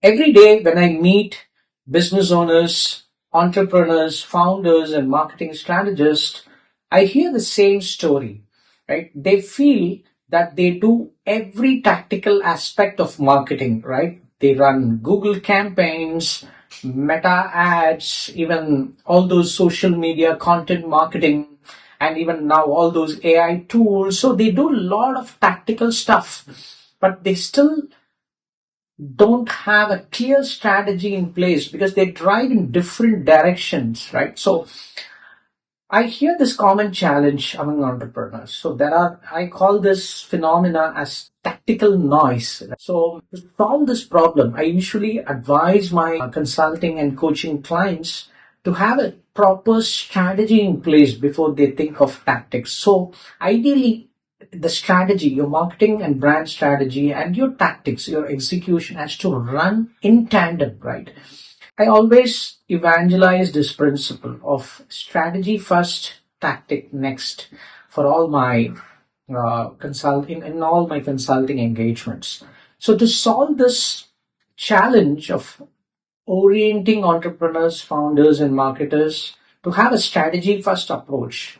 Every day when I meet business owners, entrepreneurs, founders, and marketing strategists, I hear the same story, right? They feel that they do every tactical aspect of marketing, right? They run Google campaigns, meta ads, even all those social media content marketing, and even now all those AI tools. So they do a lot of tactical stuff, but they still don't have a clear strategy in place because they drive in different directions, right? So I hear this common challenge among entrepreneurs. So I call this phenomena as tactical noise. So to solve this problem, I usually advise my consulting and coaching clients to have a proper strategy in place before they think of tactics. So ideally, the strategy, your marketing and brand strategy and your tactics, your execution has to run in tandem, right? I always evangelize this principle of strategy first, tactic next for all my consulting in all my consulting engagements. So to solve this challenge of orienting entrepreneurs, founders, and marketers to have a strategy first approach,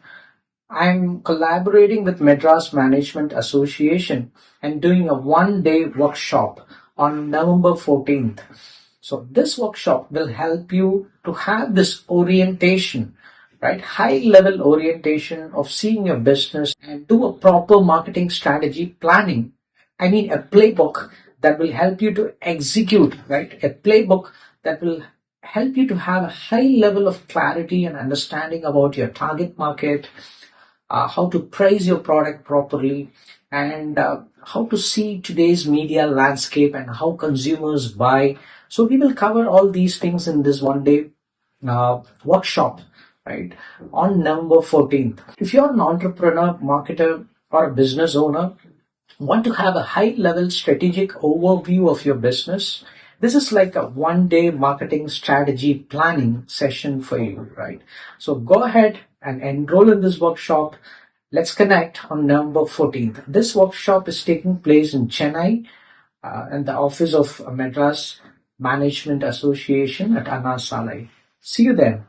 I'm collaborating with Madras Management Association and doing a 1 day workshop on November 14th. So this workshop will help you to have this orientation, right? High level orientation of seeing your business and do a proper marketing strategy planning. I mean, a playbook that will help you to execute, right? A playbook that will help you to have a high level of clarity and understanding about your target market, how to price your product properly, and how to see today's media landscape and how consumers buy. So we will cover all these things in this 1 day workshop, right, on November 14th. If you're an entrepreneur, marketer, or a business owner, want to have a high level strategic overview of your business, this is like a 1 day marketing strategy planning session for you, right? So go ahead and enroll in this workshop. Let's connect on November 14th. This workshop is taking place in Chennai, in the office of Madras Management Association at Anna Salai. See you there.